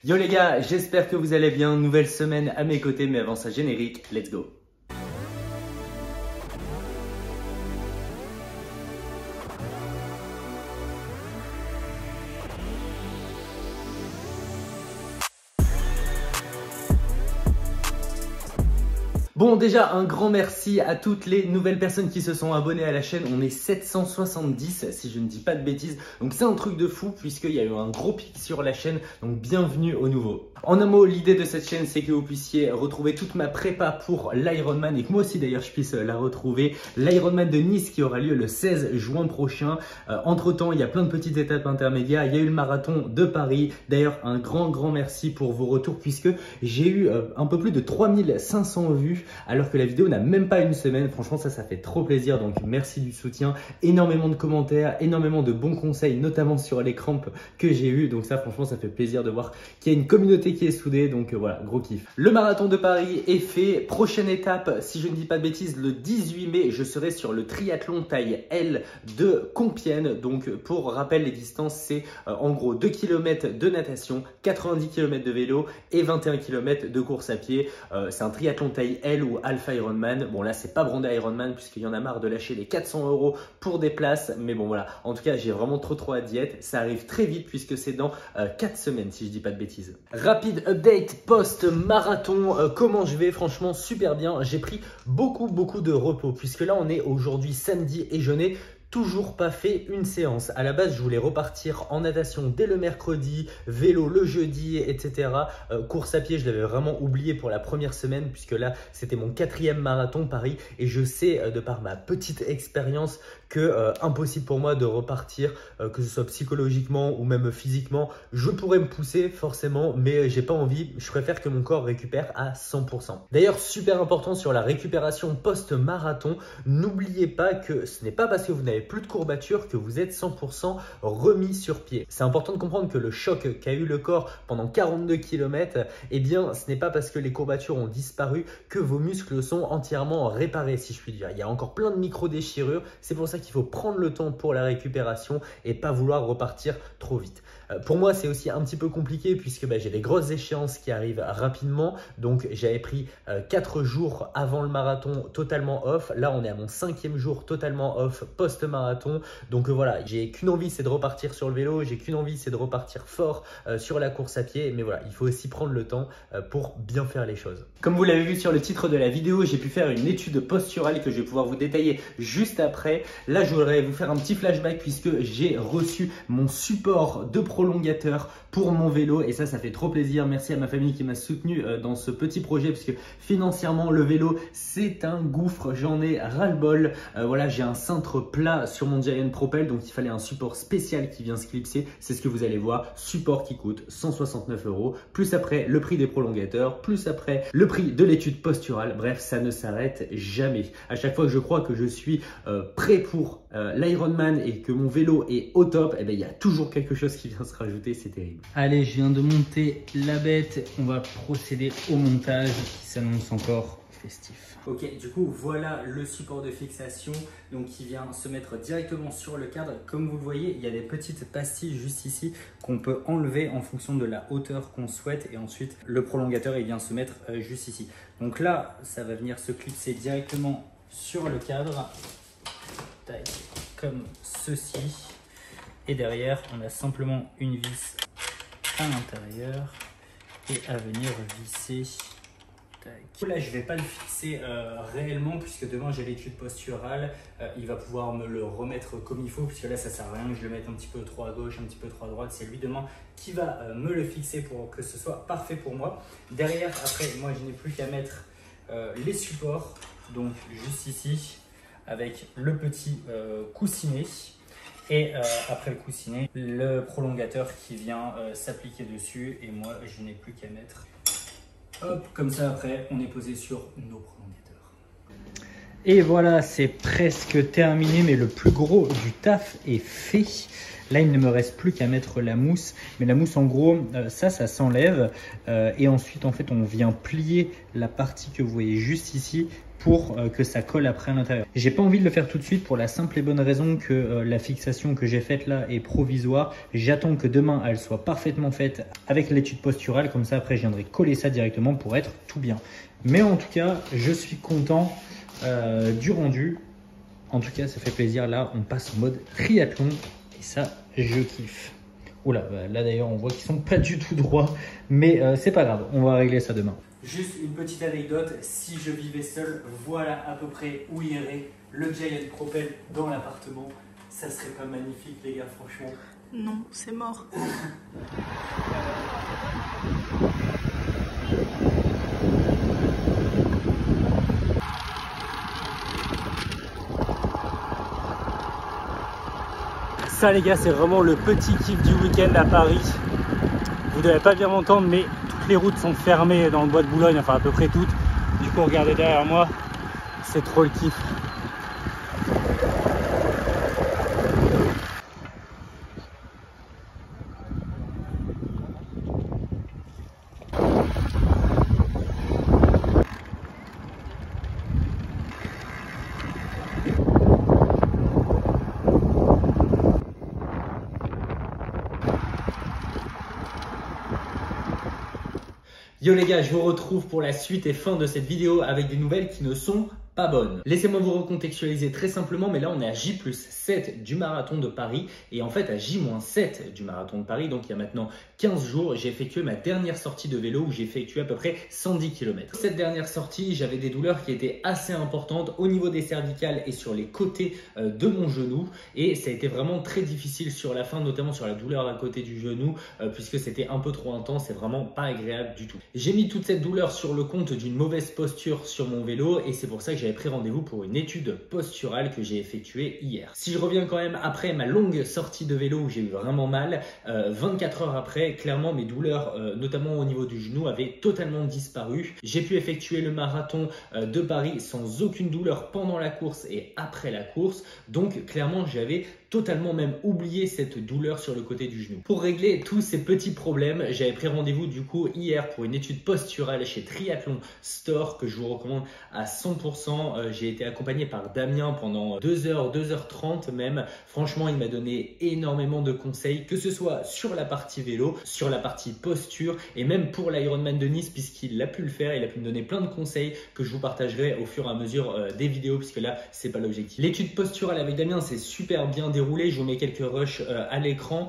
Yo les gars, j'espère que vous allez bien, nouvelle semaine à mes côtés, mais avant ça générique, let's go. Bon, déjà un grand merci à toutes les nouvelles personnes qui se sont abonnées à la chaîne. On est 770 si je ne dis pas de bêtises. Donc c'est un truc de fou puisqu'il y a eu un gros pic sur la chaîne. Donc bienvenue aux nouveaux. En un mot, l'idée de cette chaîne, c'est que vous puissiez retrouver toute ma prépa pour l'Ironman et que moi aussi d'ailleurs je puisse la retrouver. L'Ironman de Nice qui aura lieu le 16 juin prochain. Entre temps, il y a plein de petites étapes intermédiaires. Il y a eu le marathon de Paris. D'ailleurs, un grand merci pour vos retours puisque j'ai eu un peu plus de 3500 vues. Alors que la vidéo n'a même pas une semaine. Franchement, ça fait trop plaisir. Donc, merci du soutien. Énormément de commentaires, énormément de bons conseils, notamment sur les crampes que j'ai eues. Donc ça, franchement, ça fait plaisir de voir qu'il y a une communauté qui est soudée. Donc voilà, gros kiff. Le marathon de Paris est fait. Prochaine étape, si je ne dis pas de bêtises, le 18 mai, je serai sur le triathlon taille L de Compiègne. Donc, pour rappel, les distances, c'est en gros 2 km de natation, 90 km de vélo et 21 km de course à pied. C'est un triathlon taille L ou Alpha Ironman. Bon là c'est pas brandé Ironman puisqu'il y en a marre de lâcher les 400 € pour des places. Mais bon voilà, en tout cas j'ai vraiment trop hâte d'y être. Ça arrive très vite puisque c'est dans 4 semaines si je dis pas de bêtises. Rapide update post-marathon. Comment je vais? Franchement super bien. J'ai pris beaucoup de repos puisque là on est aujourd'hui samedi et je n'ai toujours pas fait une séance. À la base, je voulais repartir en natation dès le mercredi, vélo le jeudi, etc. Course à pied, je l'avais vraiment oublié pour la première semaine puisque là, c'était mon 4e marathon Paris et je sais de par ma petite expérience que impossible pour moi de repartir, que ce soit psychologiquement ou même physiquement. Je pourrais me pousser forcément, mais j'ai pas envie. Je préfère que mon corps récupère à 100%. D'ailleurs, super important sur la récupération post-marathon, n'oubliez pas que ce n'est pas parce que vous n'avez plus de courbatures que vous êtes 100% remis sur pied. C'est important de comprendre que le choc qu'a eu le corps pendant 42 km, eh bien, ce n'est pas parce que les courbatures ont disparu que vos muscles sont entièrement réparés, si je puis dire. Il y a encore plein de micro-déchirures. C'est pour ça qu'il faut prendre le temps pour la récupération et pas vouloir repartir trop vite. Pour moi, c'est aussi un petit peu compliqué puisque j'ai des grosses échéances qui arrivent rapidement. Donc, j'avais pris 4 jours avant le marathon totalement off. Là, on est à mon 5e jour totalement off post-marathon. Donc voilà, j'ai qu'une envie, c'est de repartir sur le vélo. J'ai qu'une envie, c'est de repartir fort sur la course à pied. Mais voilà, il faut aussi prendre le temps pour bien faire les choses. Comme vous l'avez vu sur le titre de la vidéo, j'ai pu faire une étude posturale que je vais pouvoir vous détailler juste après. Là, je voudrais vous faire un petit flashback puisque j'ai reçu mon support de prolongateur pour mon vélo et ça fait trop plaisir. Merci à ma famille qui m'a soutenu dans ce petit projet puisque financièrement le vélo c'est un gouffre, j'en ai ras-le-bol. Voilà, j'ai un cintre plat sur mon Giant Propel donc il fallait un support spécial qui vient se clipser. C'est ce que vous allez voir, support qui coûte 169 €, plus après le prix des prolongateurs, plus après le prix de l'étude posturale. Bref, ça ne s'arrête jamais. À chaque fois que je crois que je suis prêt pour l'Ironman et que mon vélo est au top, eh bien, il y a toujours quelque chose qui vient se rajouter, c'est terrible. Allez, je viens de monter la bête, on va procéder au montage qui s'annonce encore festif. Ok, du coup, voilà le support de fixation donc qui vient se mettre directement sur le cadre. Comme vous le voyez, il y a des petites pastilles juste ici qu'on peut enlever en fonction de la hauteur qu'on souhaite et ensuite le prolongateur il vient se mettre juste ici. Donc là, ça va venir se clipser directement sur le cadre. Tac, comme ceci. Et derrière, on a simplement une vis à l'intérieur et à venir visser. Tac. Là, je ne vais pas le fixer réellement puisque devant j'ai l'étude posturale. Il va pouvoir me le remettre comme il faut puisque là, ça ne sert à rien que je le mette un petit peu trop à gauche, un petit peu trop à droite. C'est lui demain qui va me le fixer pour que ce soit parfait pour moi. Derrière, après, moi, je n'ai plus qu'à mettre les supports. Donc, juste ici, avec le petit coussinet. Et après le coussinet, le prolongateur qui vient s'appliquer dessus. Et moi, je n'ai plus qu'à mettre. Hop, comme ça, après, on est posé sur nos prolongateurs. Et voilà, c'est presque terminé, mais le plus gros du taf est fait. Là, il ne me reste plus qu'à mettre la mousse. Mais la mousse, en gros, ça s'enlève. Et ensuite, en fait, on vient plier la partie que vous voyez juste ici pour que ça colle après à l'intérieur. J'ai pas envie de le faire tout de suite pour la simple et bonne raison que la fixation que j'ai faite là est provisoire. J'attends que demain elle soit parfaitement faite avec l'étude posturale, comme ça après je viendrai coller ça directement pour être tout bien. Mais en tout cas, je suis content du rendu. En tout cas, ça fait plaisir. Là, on passe en mode triathlon et ça, je kiffe. Oula, là d'ailleurs, on voit qu'ils sont pas du tout droits, mais c'est pas grave, on va régler ça demain. Juste une petite anecdote, si je vivais seul, voilà à peu près où irait le Giant Propel dans l'appartement. Ça serait pas magnifique les gars, franchement? Non, c'est mort. Ça les gars, c'est vraiment le petit kiff du week-end à Paris. Vous devez pas bien m'entendre, mais toutes les routes sont fermées dans le bois de Boulogne, enfin à peu près toutes. Du coup, regardez derrière moi, c'est trop le kiff. Yo les gars, je vous retrouve pour la suite et fin de cette vidéo avec des nouvelles qui ne sont pas bonne. Laissez-moi vous recontextualiser très simplement, mais là on est à J+7 du marathon de Paris et en fait à J-7 du marathon de Paris, donc il y a maintenant 15 jours, j'ai effectué ma dernière sortie de vélo où j'ai effectué à peu près 110 km. Cette dernière sortie, j'avais des douleurs qui étaient assez importantes au niveau des cervicales et sur les côtés de mon genou et ça a été vraiment très difficile sur la fin, notamment sur la douleur à côté du genou puisque c'était un peu trop intense et vraiment pas agréable du tout. J'ai mis toute cette douleur sur le compte d'une mauvaise posture sur mon vélo et c'est pour ça que j'avais pris rendez-vous pour une étude posturale que j'ai effectuée hier. Si je reviens quand même après ma longue sortie de vélo où j'ai eu vraiment mal, 24 heures après, clairement mes douleurs, notamment au niveau du genou, avaient totalement disparu. J'ai pu effectuer le marathon de Paris sans aucune douleur pendant la course et après la course. Donc clairement j'avais totalement même oublié cette douleur sur le côté du genou. Pour régler tous ces petits problèmes, j'avais pris rendez-vous du coup hier pour une étude posturale chez Triathlon Store que je vous recommande à 100%. J'ai été accompagné par Damien pendant 2h, 2h30 même. Franchement, il m'a donné énormément de conseils, que ce soit sur la partie vélo, sur la partie posture et même pour l'Ironman de Nice puisqu'il a pu le faire. Il a pu me donner plein de conseils que je vous partagerai au fur et à mesure des vidéos puisque là, c'est pas l'objectif. L'étude posturale avec Damien, c'est super bien déroulé. Je vous mets quelques rushs à l'écran.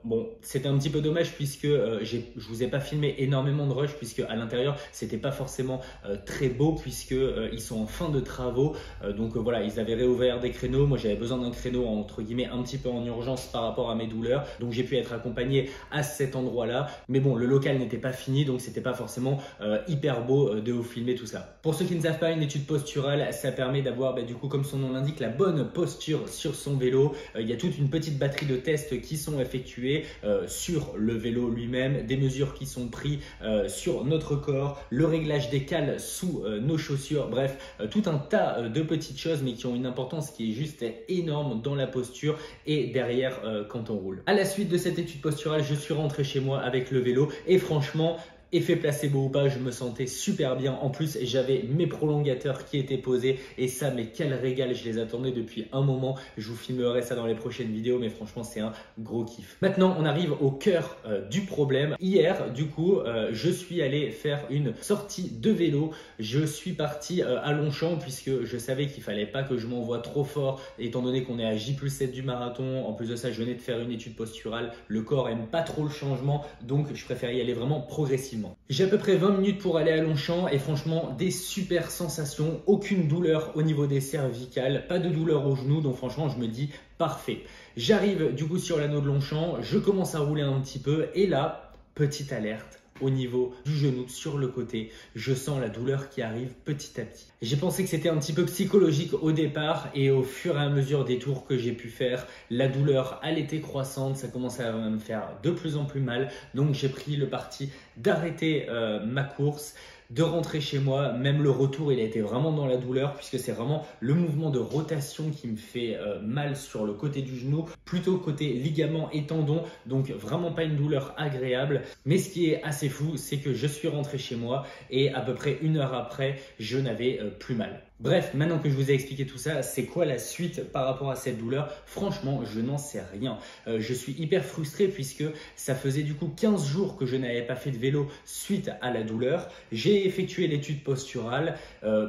Bon, c'était un petit peu dommage puisque je vous ai pas filmé énormément de rushs puisque à l'intérieur, c'était pas forcément très beau puisque ils sont en fin de travaux. Donc voilà, ils avaient réouvert des créneaux. Moi, j'avais besoin d'un créneau entre guillemets un petit peu en urgence par rapport à mes douleurs. Donc j'ai pu être accompagné à cet endroit-là. Mais bon, le local n'était pas fini, donc c'était pas forcément hyper beau de vous filmer tout ça. Pour ceux qui ne savent pas, une étude posturale, ça permet d'avoir du coup, comme son nom l'indique, la bonne posture sur son vélo. Il y a toute une petite batterie de tests qui sont effectués sur le vélo lui-même, des mesures qui sont prises sur notre corps, le réglage des cales sous nos chaussures, bref, tout un tas de petites choses mais qui ont une importance qui est juste énorme dans la posture et derrière quand on roule. À la suite de cette étude posturale, je suis rentré chez moi avec le vélo et franchement, effet placebo ou pas, je me sentais super bien. En plus, j'avais mes prolongateurs qui étaient posés et ça, mais quel régal, je les attendais depuis un moment. Je vous filmerai ça dans les prochaines vidéos, mais franchement, c'est un gros kiff. Maintenant, on arrive au cœur du problème. Hier, du coup, je suis allé faire une sortie de vélo. Je suis parti à Longchamp puisque je savais qu'il fallait pas que je m'envoie trop fort étant donné qu'on est à J+7 du marathon. En plus de ça, je venais de faire une étude posturale. Le corps aime pas trop le changement, donc je préfère y aller vraiment progressivement. J'ai à peu près 20 minutes pour aller à Longchamp et franchement des super sensations, aucune douleur au niveau des cervicales, pas de douleur au genou, donc franchement je me dis parfait. J'arrive du coup sur l'anneau de Longchamp, je commence à rouler un petit peu et là, petite alerte. Au niveau du genou, sur le côté, je sens la douleur qui arrive petit à petit. J'ai pensé que c'était un petit peu psychologique au départ et au fur et à mesure des tours que j'ai pu faire, la douleur elle était croissante, ça commençait à me faire de plus en plus mal. Donc j'ai pris le parti d'arrêter ma course, de rentrer chez moi. Même le retour, il a été vraiment dans la douleur puisque c'est vraiment le mouvement de rotation qui me fait mal sur le côté du genou, plutôt côté ligament et tendon, donc vraiment pas une douleur agréable. Mais ce qui est assez fou, c'est que je suis rentré chez moi et à peu près une heure après, je n'avais plus mal. Bref, maintenant que je vous ai expliqué tout ça, c'est quoi la suite par rapport à cette douleur? Franchement, je n'en sais rien. Je suis hyper frustré puisque ça faisait du coup 15 jours que je n'avais pas fait de vélo suite à la douleur. J'ai effectué l'étude posturale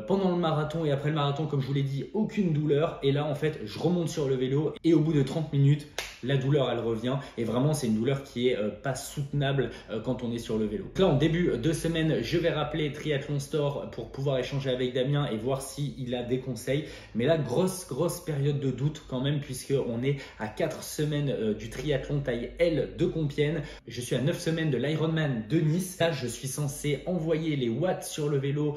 pendant le marathon et après le marathon, comme je vous l'ai dit, aucune douleur. Et là, en fait, je remonte sur le vélo et au bout de 30 minutes, la douleur elle revient et vraiment c'est une douleur qui est pas soutenable quand on est sur le vélo. Donc là en début de semaine je vais rappeler Triathlon Store pour pouvoir échanger avec Damien et voir s'il a des conseils, mais là grosse période de doute quand même puisque on est à 4 semaines du triathlon taille L de Compiègne, je suis à 9 semaines de l'Ironman de Nice. Là je suis censé envoyer les watts sur le vélo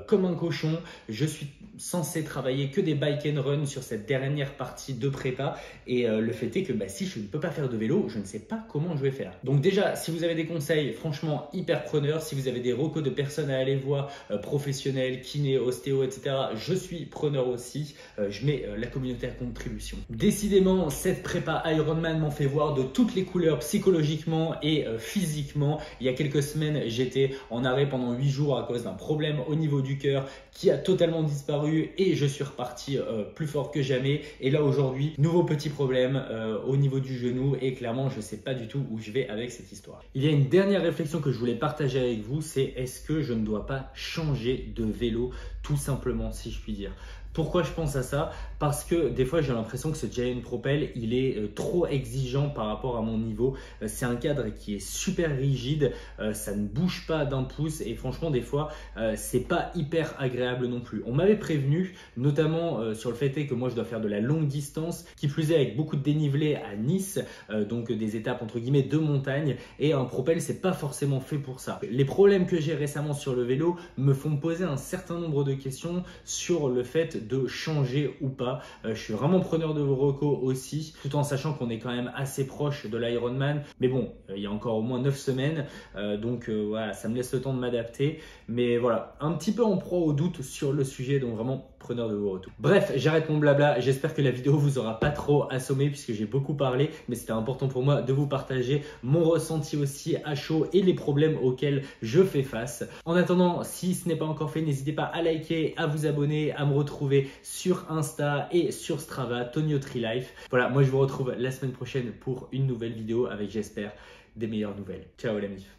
comme un cochon, je suis censé travailler que des bike and run sur cette dernière partie de prépa et le fait est que si je ne peux pas faire de vélo, je ne sais pas comment je vais faire. Donc déjà, si vous avez des conseils, franchement hyper preneur. Si vous avez des recos de personnes à aller voir, professionnels, kiné, ostéo, etc., je suis preneur aussi. Je mets la communauté à contribution. Décidément, cette prépa Ironman m'en fait voir de toutes les couleurs psychologiquement et physiquement. Il y a quelques semaines, j'étais en arrêt pendant 8 jours à cause d'un problème au niveau du cœur qui a totalement disparu et je suis reparti plus fort que jamais. Et là aujourd'hui, nouveau petit problème au niveau du genou et clairement je ne sais pas du tout où je vais avec cette histoire. Il y a une dernière réflexion que je voulais partager avec vous, c'est est-ce que je ne dois pas changer de vélo tout simplement, si je puis dire. Pourquoi je pense à ça? Parce que des fois j'ai l'impression que ce Giant Propel il est trop exigeant par rapport à mon niveau. C'est un cadre qui est super rigide, ça ne bouge pas d'un pouce et franchement des fois c'est pas hyper agréable non plus. On m'avait prévenu notamment sur le fait que moi je dois faire de la longue distance, qui plus est avec beaucoup de dénivelé à Nice, donc des étapes entre guillemets de montagne, et un Propel c'est pas forcément fait pour ça. Les problèmes que j'ai récemment sur le vélo me font me poser un certain nombre de questions sur le fait de changer ou pas. Je suis vraiment preneur de vos recos aussi, tout en sachant qu'on est quand même assez proche de l'Ironman. Mais bon, il y a encore au moins 9 semaines, donc voilà, ça me laisse le temps de m'adapter. Mais voilà, un petit peu en proie au doute sur le sujet, donc vraiment preneur de vos retours. Bref, j'arrête mon blabla. J'espère que la vidéo vous aura pas trop assommé puisque j'ai beaucoup parlé, mais c'était important pour moi de vous partager mon ressenti aussi à chaud et les problèmes auxquels je fais face. En attendant, si ce n'est pas encore fait, n'hésitez pas à liker, à vous abonner, à me retrouver sur Insta et sur Strava, Tonio Tree Life. Voilà, moi je vous retrouve la semaine prochaine pour une nouvelle vidéo avec, j'espère, des meilleures nouvelles. Ciao les mifs.